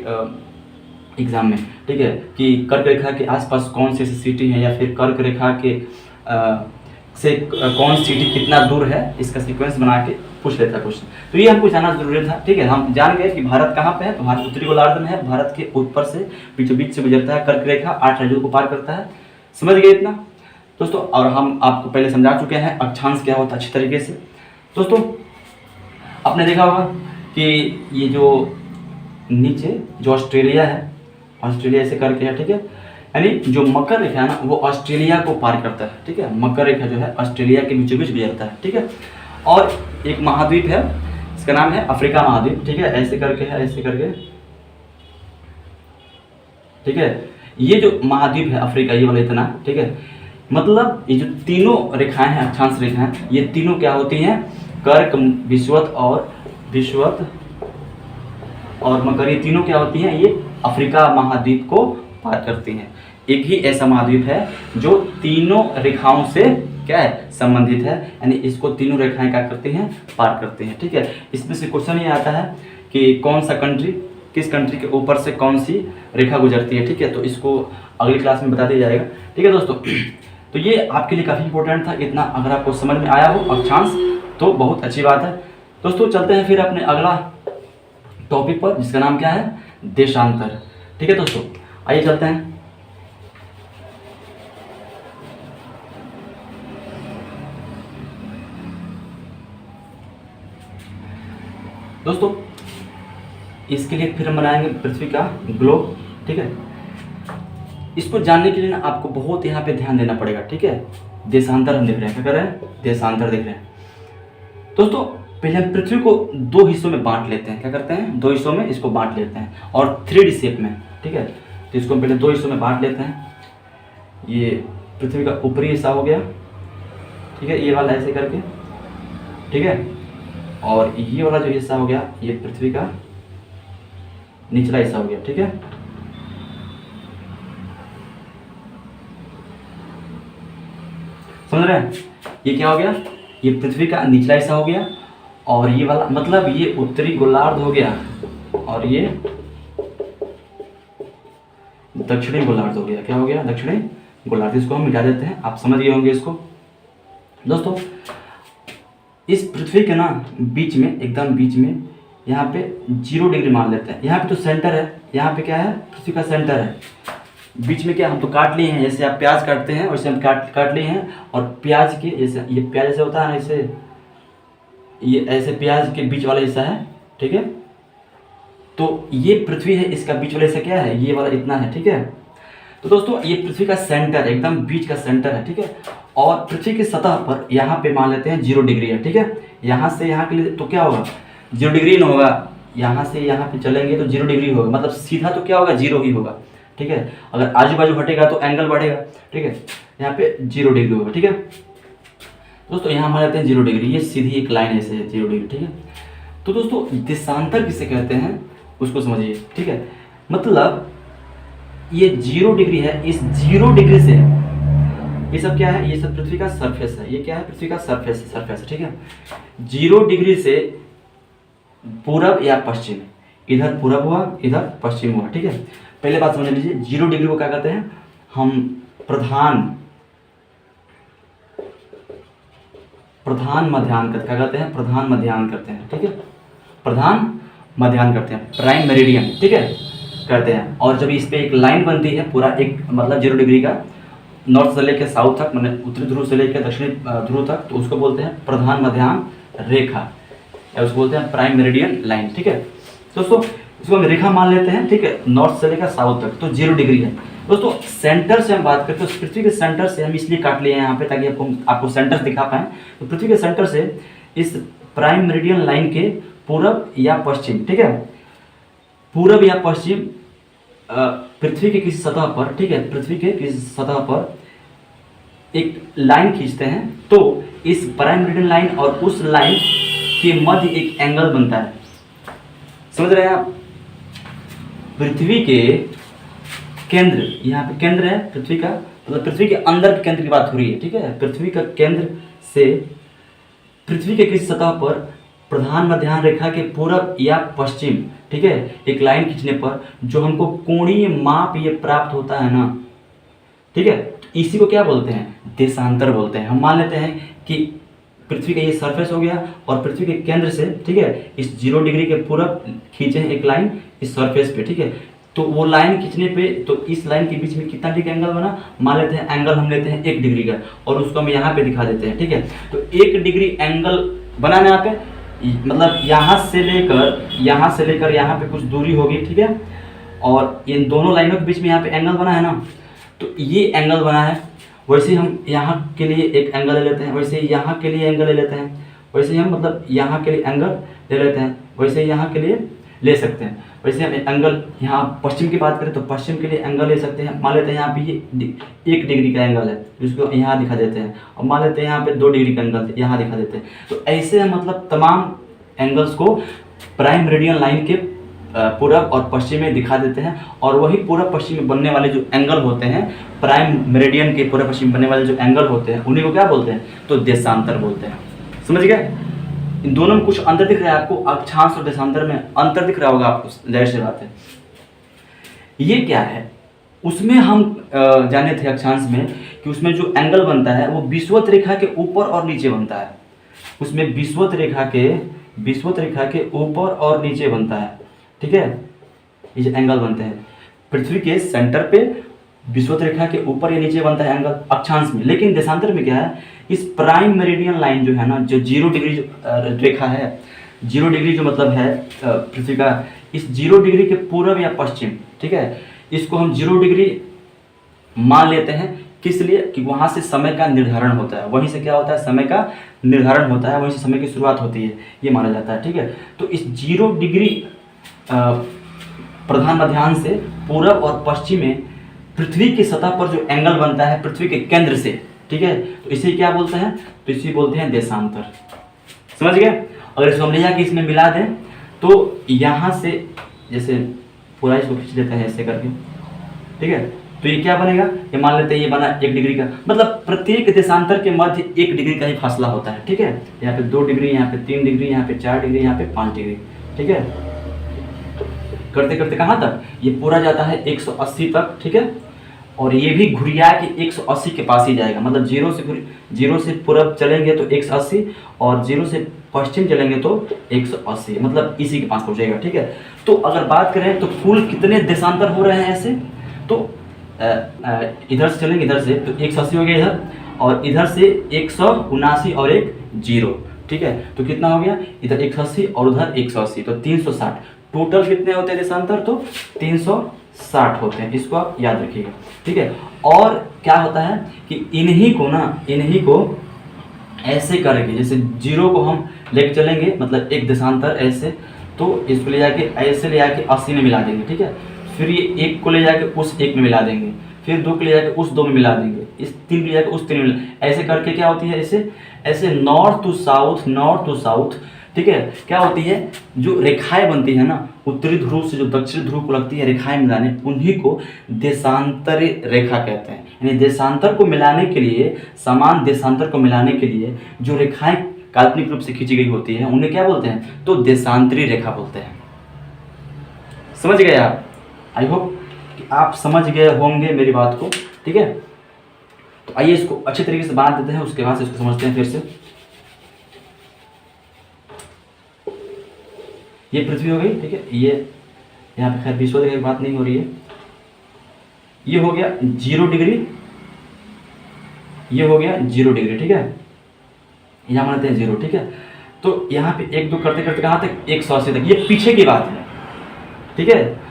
Speaker 1: एग्जाम में, ठीक है, कि कर्क रेखा के आसपास कौन सी ऐसी सिटी है, या फिर कर्क रेखा के से कौन सिटी कितना दूर है, इसका सीक्वेंस बना के पूछ लेता है क्वेश्चन। तो ये हमको जानना जरूरी था, ठीक है। हम जान गए कि भारत कहाँ पे है, तो भारत उत्तरी गोलार्ध में है, भारत के ऊपर से बीचों बीच से गुजरता है कर्क रेखा, 8 राज्यों को पार करता है। समझ गए इतना दोस्तों। और हम आपको पहले समझा चुके हैं अक्षांश क्या होता है अच्छी तरीके से। दोस्तों आपने देखा होगा कि ये जो नीचे जो ऑस्ट्रेलिया है, ऑस्ट्रेलिया से करके है, ठीक है, यानी जो मकर रेखा है ना वो ऑस्ट्रेलिया को पार करता है, ठीक है। मकर रेखा जो है ऑस्ट्रेलिया के बीचों बीच गुजरता है, ठीक है। और एक महाद्वीप है, इसका नाम है अफ्रीका महाद्वीप, ठीक है, ऐसे करके है, ऐसे करके, ठीक है। ये जो महाद्वीप है अफ्रीका, ये वाला इतना, ठीक है, मतलब ये जो तीनों रेखाएं हैं, अक्षांश रेखाएं, ये तीनों क्या होती हैं, कर्क, विषुवत और मकर, ये तीनों क्या होती हैं, ये अफ्रीका महाद्वीप को पार करती हैं। एक ही ऐसा महाद्वीप है जो तीनों रेखाओं से क्या है, संबंधित है, यानी इसको तीनों रेखाएं क्या करती हैं, पार करती हैं, ठीक है। इसमें से क्वेश्चन ये आता है कि कौन सा कंट्री, किस कंट्री के ऊपर से कौन सी रेखा गुजरती है, ठीक है। तो इसको अगली क्लास में बता दिया जाएगा, ठीक है दोस्तों। तो ये आपके लिए काफ़ी इंपॉर्टेंट था, इतना अगर आपको समझ में आया हो अक्षांश तो बहुत अच्छी बात है दोस्तों। चलते हैं फिर अपने अगला टॉपिक पर, जिसका नाम क्या है, देशांतर, ठीक है दोस्तों। आइए चलते हैं। दोस्तों इसके लिए फिर हम बनाएंगे पृथ्वी का ग्लोब, ठीक है। इसको जानने के लिए ना आपको बहुत यहाँ पे ध्यान देना पड़ेगा, ठीक है। देशांतर हम देख रहे हैं, क्या कर रहे हैं, देशांतर देख रहे हैं दोस्तों। पहले हम पृथ्वी को 2 हिस्सों में बांट लेते हैं, क्या करते हैं, 2 हिस्सों में इसको बांट लेते हैं, और 3D शेप में, ठीक है। तो इसको हम पहले 2 हिस्सों में बांट लेते हैं। ये पृथ्वी का ऊपरी हिस्सा हो गया, ठीक है, ये वाला ऐसे करके, ठीक है, और ये वाला जो हिस्सा हो गया ये पृथ्वी का निचला हिस्सा हो गया, ठीक है। समझ रहे हैं, ये क्या हो गया, ये पृथ्वी का निचला हिस्सा हो गया, और ये वाला मतलब ये उत्तरी गोलार्ध हो गया, और ये दक्षिणी गोलार्ध हो गया। क्या हो गया, दक्षिणी गोलार्ध। इसको हम मिटा देते हैं, आप समझ गए होंगे इसको दोस्तों। इस पृथ्वी के ना बीच में, एकदम बीच में, यहाँ पे 0 डिग्री मान लेते हैं। यहाँ पे तो सेंटर है, यहाँ पे क्या है, पृथ्वी का सेंटर है। बीच में क्या हम तो काट लिए हैं, जैसे आप प्याज काटते हैं वैसे हम काट लिए हैं। और प्याज के जैसे, ये प्याज जैसे होता है ना, ऐसे ये ऐसे प्याज के बीच वाला हिस्सा है, ठीक है। तो ये पृथ्वी है, इसका बीच वाला हिस्सा क्या है, ये वाला इतना है, ठीक है। तो दोस्तों ये पृथ्वी का सेंटर, एकदम बीच का सेंटर है, ठीक है। और पृथ्वी की सतह पर यहाँ पे मान लेते हैं 0 डिग्री है, ठीक है। यहाँ से यहाँ के लिए तो क्या होगा, 0 डिग्री न होगा, यहाँ से यहाँ पे चलेंगे तो 0 डिग्री होगा, मतलब सीधा तो क्या होगा, 0 ही होगा, ठीक है। अगर आजू बाजू हटेगा तो एंगल बढ़ेगा, ठीक है। यहाँ पे 0 डिग्री होगा, ठीक है दोस्तों। यहाँ मान लेते हैं 0 डिग्री, ये सीधी एक लाइन ऐसे है 0 डिग्री, ठीक है। तो दोस्तों देशांतर किसे कहते हैं उसको समझिए, ठीक है। मतलब ये 0 डिग्री है, इस 0 डिग्री से ये सब क्या है, ये सब पृथ्वी का सरफेस है, ये क्या है, पृथ्वी का सरफेस है, ठीक है। 0 डिग्री से पूरब या पश्चिम, इधर पूरब हुआ इधर पश्चिम हुआ, ठीक है। पहले बात समझ लीजिए, 0 डिग्री को क्या कहते हैं, हम प्रधान मध्याह्न करते, क्या करते हैं, प्रधान मध्याह्न करते हैं, ठीक है, प्रधान मध्याह्न करते हैं, प्राइम मेरिडियन, ठीक है, करते हैं। और जब इस पे एक लाइन बनती है पूरा एक मतलब 0 डिग्री का, नॉर्थ से लेकर साउथ तक, मतलब उत्तरी ध्रुव से लेकर दक्षिणी ध्रुव तक, तो उसको बोलते हैं प्रधान मध्याह्न रेखा, या उसको बोलते हैं प्राइम मेरिडियन लाइन, ठीक है दोस्तों। इसको हम रेखा मान लेते हैं, ठीक है, नॉर्थ से लेकर साउथ तक, तो 0 डिग्री है दोस्तों। सेंटर से हम बात करते हैं, पृथ्वी के सेंटर से हम इसलिए काट लिए हैं यहाँ पे ताकि आपको सेंटर दिखा पाएं। तो पृथ्वी के सेंटर से इस प्राइम मेरिडियन लाइन के पूरब या पश्चिम, ठीक है, पूरब या पश्चिम पृथ्वी के किसी सतह पर, ठीक है, पृथ्वी के किसी सतह पर एक लाइन खींचते हैं, तो इस प्राइम मेरिडियन लाइन और उस लाइन के मध्य एक एंगल बनता है। समझ रहे हैं आप? पृथ्वी के केंद्र, यहाँ पे केंद्र है पृथ्वी का, मतलब पृथ्वी के अंदर के केंद्र की बात हो रही है, ठीक है, पृथ्वी का केंद्र से पृथ्वी के किसी सतह पर प्रधान मध्याह्न रेखा के पूरब या पश्चिम, ठीक है, एक लाइन खींचने पर जो हमको कोणीय माप ये प्राप्त होता है ना, ठीक है, तो इसी को क्या बोलते हैं, देशांतर बोलते हैं। हम मान लेते हैं कि पृथ्वी का ये सरफेस हो गया और पृथ्वी के केंद्र से, ठीक है, इस 0 डिग्री के पूरब खींचे हैं एक लाइन इस सरफेस पे, ठीक है, तो वो लाइन खींचने पे तो इस लाइन के बीच में कितना डिग्री एंगल बना, मान लेते हैं एंगल हम लेते हैं 1 डिग्री का, और उसको हम यहाँ पे दिखा देते हैं, ठीक है। तो 1 डिग्री एंगल बना ना यहाँ पे, मतलब यहाँ से लेकर यहाँ पे कुछ दूरी होगी, ठीक है, और इन दोनों लाइनों के बीच में यहाँ पे एंगल बना है ना, तो ये एंगल बना है। वैसे ही हम यहाँ के लिए एक एंगल ले लेते हैं, वैसे ही यहाँ के लिए एंगल ले लेते हैं, वैसे ही हम मतलब यहाँ के लिए एंगल ले लेते हैं, वैसे ही यहाँ के लिए ले सकते हैं। वैसे हम एंगल यहाँ पश्चिम की बात करें तो पश्चिम के लिए एंगल ले सकते हैं। मान लेते हैं यहाँ पे ये 1 डिग्री का एंगल है, जिसको यहाँ दिखा देते हैं, और मान लेते हैं यहाँ पे 2 डिग्री का एंगल यहाँ दिखा देते हैं। तो ऐसे हम मतलब तमाम एंगल्स को प्राइम मेरिडियन लाइन के पूरब और पश्चिम में दिखा देते हैं, और वही पूरब पश्चिम में बनने वाले जो एंगल होते हैं, प्राइम मेरिडियन के पूरब पश्चिम बनने वाले जो एंगल होते हैं, उन्हीं को क्या बोलते हैं, तो देशांतर बोलते हैं। समझ गए? इन दोनों में कुछ अंतर दिख रहा है आपको, अक्षांश और देशांतर में अंतर दिख रहा होगा आपको, जाहिर सी बात है। ये क्या है, उसमें हम जाने थे अक्षांश में कि उसमें जो एंगल बनता है वो विषुवत रेखा के ऊपर और नीचे बनता है। उसमें विषुवत रेखा के ऊपर और नीचे बनता है, ठीक है, ये जो एंगल बनते हैं पृथ्वी के सेंटर पे विषुवत रेखा के ऊपर या नीचे बनता है एंगल अक्षांश में। लेकिन देशांतर में क्या है, इस प्राइम मेरिडियन लाइन जो है ना, जो 0 डिग्री रेखा है, 0 डिग्री जो मतलब है पृथ्वी का, इस 0 डिग्री के पूरब या पश्चिम, ठीक है, इसको हम 0 डिग्री मान लेते हैं। किस लिए? कि वहाँ से समय का निर्धारण होता है, वहीं से क्या होता है, समय का निर्धारण होता है, वहीं से समय की शुरुआत होती है, ये माना जाता है, ठीक है। तो इस 0 डिग्री प्रधान मध्याह्न से पूरब और पश्चिम में पृथ्वी की सतह पर जो एंगल बनता है पृथ्वी के केंद्र से, ठीक है, तो इसे क्या बोलते हैं, तो इसे बोलते हैं देशांतर। समझ गए? अगर इसको हम ले जाके इसमें मिला दें तो यहाँ से जैसे पूरा इसको खींच देते हैं ऐसे करके, ठीक है, तो ये क्या बनेगा, ये मान लेते हैं ये बना 1 डिग्री का, मतलब प्रत्येक देशांतर के मध्य 1 डिग्री का ही फासला होता है, ठीक है। यहाँ पे 2 डिग्री, यहाँ पे 3 डिग्री, यहाँ पे 4 डिग्री, यहाँ पे 5 डिग्री, ठीक है। करते करते कहाँ तक, ये पूरा जाता है 180 तक, ठीक है, और ये भी घुरिया के 180 के पास ही जाएगा, मतलब 0 से पूरब चलेंगे तो 180 और 0 से पश्चिम चलेंगे तो 180, मतलब इसी के पास पहुंचेगा, ठीक है। तो अगर बात करें तो कुल कितने देशांतर हो रहे हैं ऐसे, तो इधर से चलेंगे, इधर से तो 180 हो गया इधर, और इधर से 179 और एक 0, ठीक है, तो कितना हो गया, इधर 180 और उधर 180, तो 360। टोटल कितने होते हैं देशांतर, तो 360 होते हैं, इसको आप याद रखिएगा, ठीक है। और क्या होता है कि इन्हीं को ऐसे करेंगे, जैसे 0 को हम लेके चलेंगे, मतलब एक देशांतर ऐसे, तो इसको ले जाके ऐसे ले जाके 80 में मिला देंगे, ठीक है। फिर ये 1 को ले जाके उस 1 में मिला देंगे, फिर 2 को ले जाके उस 2 में मिला देंगे, इस 3 को ले जाके उस 3 में मिला, ऐसे करके क्या होती है, ऐसे नॉर्थ टू साउथ, ठीक है, क्या होती है, जो रेखाएं बनती है ना, उत्तरी ध्रुव से जो दक्षिण ध्रुव को लगती है रेखाएं मिलाने, उन्हीं को देशांतरी रेखा कहते हैं। यानी देशांतर को मिलाने के लिए, समान देशांतर को मिलाने के लिए जो रेखाएं काल्पनिक रूप से खींची गई होती है, उन्हें क्या बोलते हैं, तो देशांतरी रेखा बोलते हैं। समझ गए आप? आई होप कि आप समझ गए होंगे मेरी बात को। ठीक है। तो आइए इसको अच्छे तरीके से बना देते हैं, उसके बाद से इसको समझते हैं फिर से। ये पृथ्वी हो गई, ठीक है। ये यहाँ पे खैर विश्व की बात नहीं हो रही है। ये हो गया 0 डिग्री, ये हो गया 0 डिग्री, ठीक है। यहाँ मानते हैं 0, ठीक है। तो यहाँ पे 1 2 करते करते कहाँ तक, 180 तक। ये पीछे की बात है, ठीक है।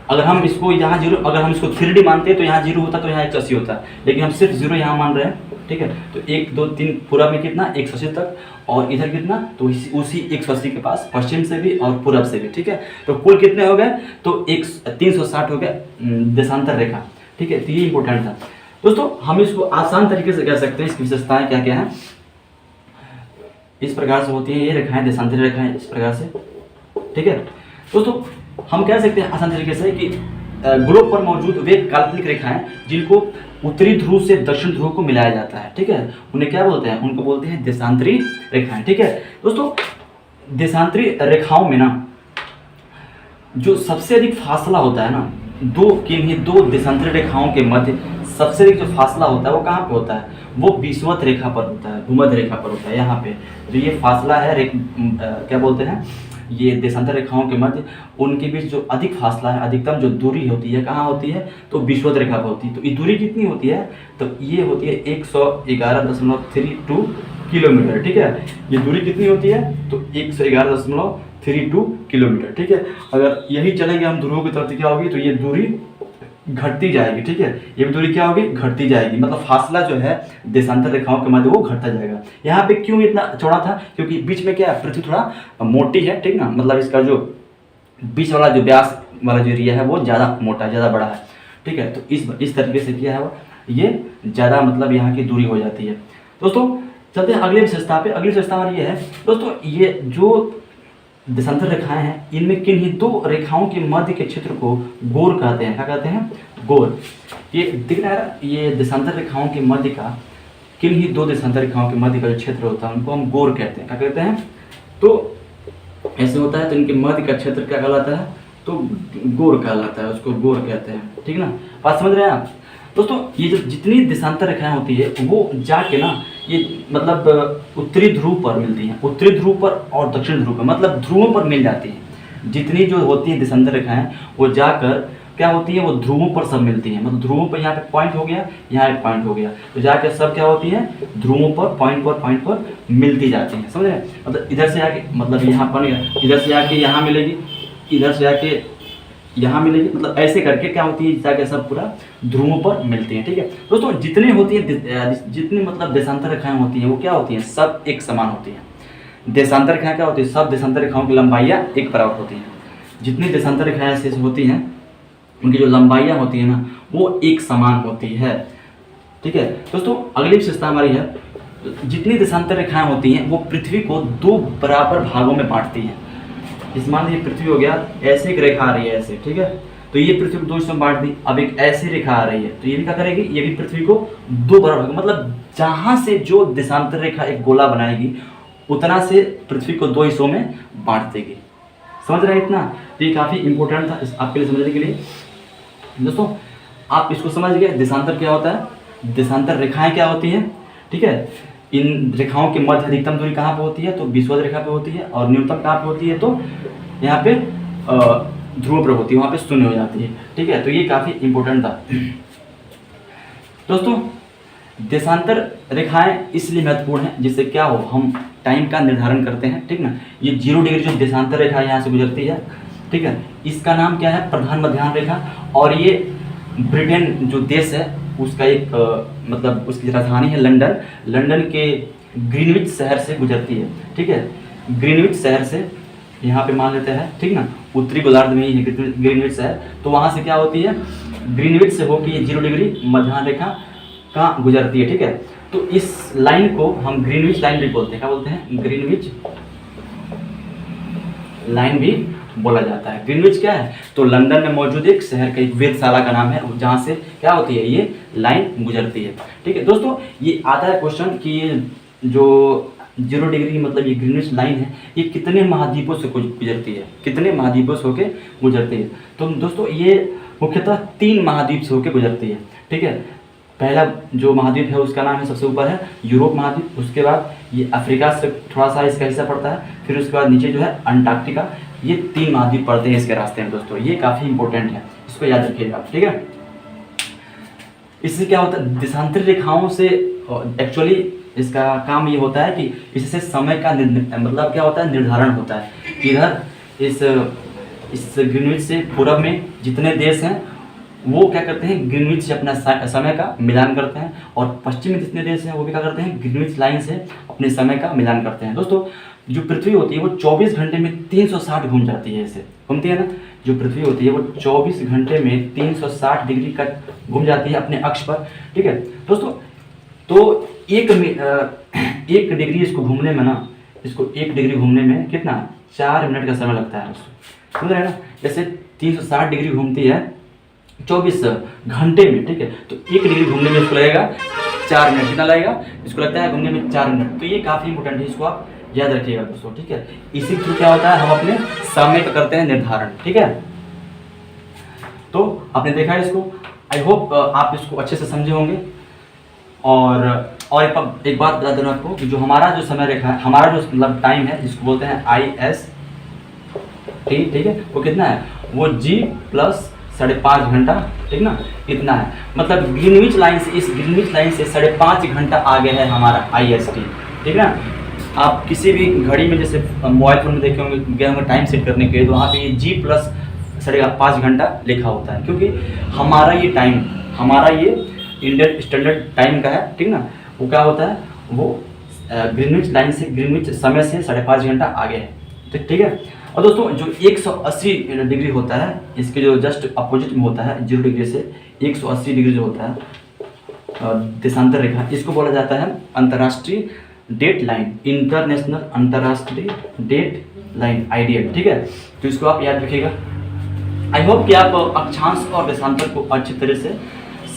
Speaker 1: अगर हम इसको यहाँ 0, अगर हम इसको 3D मानते हैं तो यहाँ 0 होता तो यहाँ 180 होता, लेकिन हम सिर्फ 0 यहाँ मान रहे हैं, ठीक है। तो 1 2 3 पूरा में कितना, 180 तक, और इधर कितना, तो उसी 180 के पास पश्चिम से भी और पूरब से भी, ठीक है। तो कुल कितने हो गए, तो 360 हो गया देशांतर रेखा, ठीक है। तो ये इंपॉर्टेंट था दोस्तों। हम इसको आसान तरीके से कह सकते हैं, इसकी विशेषताएं क्या क्या हैं। इस प्रकार से होती है ये रेखाएं, देशांतरी रेखाएं इस प्रकार से, ठीक है दोस्तों। हम कह सकते हैं आसान तरीके से कि ग्लोब पर मौजूद वे काल्पनिक रेखाएं जिनको उत्तरी ध्रुव से दक्षिण ध्रुव को मिलाया जाता है, ठीक है, उन्हें क्या बोलते हैं, उनको बोलते हैं देशांतरी रेखाएं, ठीक है दोस्तों। देशांतरी रेखाओं में ना जो सबसे अधिक फासला होता है ना, दो देशांतरी रेखाओं के मध्य सबसे अधिक जो फासला होता है वो कहाँ पे होता है, वो विषुवत रेखा पर होता है, भूमध्य रेखा पर होता है। यहाँ पे जो ये फासला है क्या बोलते हैं, ये देशांतर रेखाओं के मध्य उनके बीच जो अधिक फासला है, अधिकतम जो दूरी होती है कहाँ होती है, तो विषुवत रेखा पर होती है। तो ये दूरी कितनी होती है, तो ये होती है 111.32 किलोमीटर, ठीक है। ये दूरी कितनी होती है, तो 111.32 किलोमीटर, ठीक है। अगर यही चलेंगे हम ध्रुवों की तरफ, क्या होगी, तो ये दूरी घटती जाएगी, ठीक है। ये दूरी क्या होगी, घटती जाएगी, मतलब फासला जो है देशांतर रेखाओं के मध्य वो घटता जाएगा। यहाँ पे क्यों इतना चौड़ा था, क्योंकि बीच में क्या है, पृथ्वी थोड़ा मोटी है, ठीक ना, मतलब इसका जो बीच वाला जो व्यास वाला जो एरिया है वो ज़्यादा मोटा, ज़्यादा बड़ा है, ठीक है। तो इस तरीके से किया है वो, ये ज़्यादा मतलब यहाँ की दूरी हो जाती है दोस्तों। चलते हैं अगली विशेषता पे। अगली विशेषता हमारी ये है दोस्तों, ये जो देशांतर रेखाएं हैं इनमें किन्हीं 2 रेखाओं के मध्य के क्षेत्र को गोर कहते हैं। क्या कहते हैं, गोर। ये दिख रहा है, ये देशांतर रेखाओं के मध्य का, किन्हीं 2 देशांतर रेखाओं के मध्य का जो क्षेत्र होता है उनको हम गोर कहते हैं। क्या कहते हैं, तो ऐसे होता है, तो इनके मध्य का क्षेत्र क्या कहलाता है, तो गोर कहलाता है, उसको गोर कहते हैं, ठीक ना। बात समझ रहे हैं आप दोस्तों। ये जो जितनी देशांतर रेखाएं होती है वो जाके ना, ये मतलब उत्तरी ध्रुव पर मिलती हैं, उत्तरी ध्रुव पर और दक्षिण ध्रुव पर, मतलब ध्रुवों पर मिल जाती हैं। जितनी जो होती है देशांतर रेखाएं वो जाकर क्या होती है, वो ध्रुवों पर सब मिलती हैं, मतलब ध्रुवों पर यहाँ पे पॉइंट हो गया, यहाँ एक पॉइंट हो गया, तो जाकर सब क्या होती है, ध्रुवों पर पॉइंट पर मिलती जाती हैं, समझ रहे हैं। मतलब इधर से आके, मतलब यहाँ पर, इधर से आके यहाँ मिलेगी, इधर से आके यहाँ मिलेगी, मतलब ऐसे करके क्या होती है, जाके सब पूरा ध्रुवों पर मिलती हैं, ठीक है दोस्तों। जितनी होती है, जितनी मतलब देशांतर रेखाएं होती हैं वो क्या होती हैं, सब एक समान होती हैं। देशांतर रेखाएं क्या होती है, सब देशांतर रेखाओं की लंबाइयाँ एक बराबर होती हैं। जितनी देशांतर रेखाएं ऐसे होती हैं उनकी जो लंबाइयाँ होती हैं ना वो एक समान होती है, ठीक है दोस्तों। अगली विशेषता हमारी है, जितनी देशांतर रेखाएं होती हैं वो पृथ्वी को 2 बराबर भागों में बांटती हैं। इस मान लीजिए पृथ्वी हो गया, ऐसे एक रेखा आ रही है ऐसे, ठीक है, तो ये पृथ्वी को 2 हिस्सों में बांट दी। अब एक ऐसी रेखा आ रही है, तो ये भी क्या करेगी, ये भी पृथ्वी को 2 बराबर, मतलब जहां से जो देशांतर रेखा एक गोला बनाएगी उतना से पृथ्वी को 2 हिस्सों में बांट देगी। समझ रहे हैं इतना, तो ये काफी इंपॉर्टेंट था आपके लिए समझने के लिए दोस्तों। आप इसको समझ गए, देशांतर क्या होता है, देशांतर रेखाएं क्या होती हैं, ठीक है। इन रेखाओं के मध्य अधिकतम दूरी कहाँ पे होती है, तो विषुवत रेखा पे होती है, और न्यूनतम कहाँ पे होती है, तो यहाँ पे ध्रुव पर होती है, वहाँ पे शून्य हो जाती है, ठीक है। तो ये काफ़ी इंपॉर्टेंट था दोस्तों। देशांतर रेखाएं इसलिए महत्वपूर्ण है जिससे क्या हो, हम टाइम का निर्धारण करते हैं, ठीक ना। ये 0 डिग्री जो देशांतर रेखा यहाँ से गुजरती है, ठीक है, इसका नाम क्या है, प्रधान मध्याह्न रेखा। और ये ब्रिटेन जो देश है उसका एक मतलब उसकी राजधानी है लंदन, लंदन के ग्रीनविच शहर से गुजरती है, ठीक है। ग्रीनविच शहर से यहाँ पे मान लेते हैं, ठीक ना, उत्तरी गोलार्ध में ही है ग्रीनविच शहर। तो वहाँ से क्या होती है, ग्रीनविच से होकर ये 0 डिग्री मध्याह्न रेखा का गुजरती है, ठीक है। तो इस लाइन को हम ग्रीनविच लाइन भी बोलते हैं। क्या बोलते हैं, ग्रीनविच लाइन भी बोला जाता है। ग्रीनविच क्या है, तो लंदन में मौजूद एक शहर का एक वेधशाला का नाम है, जहाँ से क्या होती है, ये लाइन गुजरती है, ठीक है दोस्तों। ये आता है क्वेश्चन कि ये जो 0 डिग्री मतलब ये ग्रीनविच लाइन है ये कितने महाद्वीपों से गुजरती है, कितने महाद्वीपों से होकर गुजरती है। तो दोस्तों ये मुख्यतः 3 महाद्वीप से होकर गुजरती है, ठीक है। पहला जो महाद्वीप है उसका नाम है सबसे ऊपर है यूरोप महाद्वीप, उसके बाद ये अफ्रीका से थोड़ा सा इसका हिस्सा पड़ता है, फिर उसके बाद नीचे जो है अंटार्कटिका। ये 3 महाद्वीप पड़ते हैं इसके रास्ते में दोस्तों, ये काफ़ी इंपॉर्टेंट है, इसको याद रखिएगा आप, ठीक है। इससे क्या होता है, देशांतर रेखाओं से एक्चुअली इसका काम ये होता है कि इससे समय का मतलब क्या होता है, निर्धारण होता है। इधर इस ग्रीनविच से पूरब में जितने देश हैं वो क्या करते हैं, ग्रीनविच से अपना समय का मिलान करते हैं, और पश्चिम में जितने देश हैं वो भी क्या करते हैं, ग्रीनविच लाइन से अपने समय का मिलान करते हैं। दोस्तों जो पृथ्वी होती है वो 24 घंटे में 360 घूम जाती है, ऐसे घूमती है ना। जो पृथ्वी होती है वो 24 घंटे में 360 डिग्री का घूम जाती है अपने अक्ष पर, ठीक है दोस्तों। तो एक डिग्री इसको घूमने में ना, इसको 1 डिग्री घूमने में कितना 4 मिनट का समय लगता है, समझ रहे हैं ना। जैसे 360 डिग्री घूमती है 24 घंटे में, ठीक है, तो 1 डिग्री घूमने में इसको लगेगा 4 मिनट। कितना लगेगा, इसको लगता है घूमने में 4 मिनट। तो ये काफ़ी इंपॉर्टेंट है, इसको आप याद रखिएगा दोस्तों, ठीक है। इसी थ्रू क्या होता है, हम अपने समय का करते हैं निर्धारण, ठीक है। तो आपने देखा है इसको, आई होप आप इसको अच्छे से समझे होंगे। और एक बात बता देना आपको कि जो हमारा जो समय रेखा है, हमारा जो मतलब टाइम है जिसको बोलते हैं IST, ठीक है, वो कितना है, वो G प्लस 5.5 घंटा, ठीक ना, इतना है। मतलब ग्रीनविच लाइन से, इस ग्रीनविच लाइन से 5.5 घंटा आगे है हमारा IST, ठीक ना। आप किसी भी घड़ी में जैसे मोबाइल फोन में देखे होंगे टाइम सेट करने के लिए, तो वहाँ पे ये G प्लस 5.5 घंटा लिखा होता है, क्योंकि हमारा ये टाइम, हमारा ये इंडियन स्टैंडर्ड टाइम का है, ठीक ना। वो क्या होता है, वो ग्रीनविच लाइन से, ग्रीनविच समय से 5.5 घंटा आगे है, ठीक है। और दोस्तों जो 180 डिग्री होता है, इसके जो जस्ट अपोजिट में होता है 0 डिग्री से 180 डिग्री जो होता है देशांतर रेखा, इसको बोला जाता है अंतर्राष्ट्रीय डेट लाइन, इंटरनेशनल अंतर्राष्ट्रीय डेट लाइन, IDL, ठीक है। तो इसको आप याद रखिएगा। आई होप कि आप अक्षांश और देशांतर को अच्छी तरह से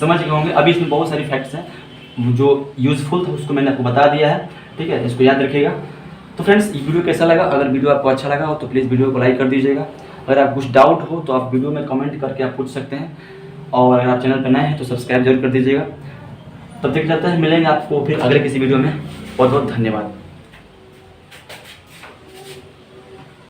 Speaker 1: समझ गए होंगे। अभी इसमें बहुत सारी फैक्ट्स हैं जो यूजफुल था, उसको मैंने आपको बता दिया है, ठीक है, इसको याद रखिएगा। तो फ्रेंड्स, ये वीडियो कैसा लगा, अगर वीडियो आपको अच्छा लगा हो तो प्लीज़ वीडियो को लाइक कर दीजिएगा। अगर आप कुछ डाउट हो तो आप वीडियो में कमेंट करके आप पूछ सकते हैं, और अगर आप चैनल पर नए हैं तो सब्सक्राइब जरूर कर दीजिएगा। तब तक चलता है, मिलेंगे आपको फिर अगले किसी वीडियो में। बहुत बहुत धन्यवाद।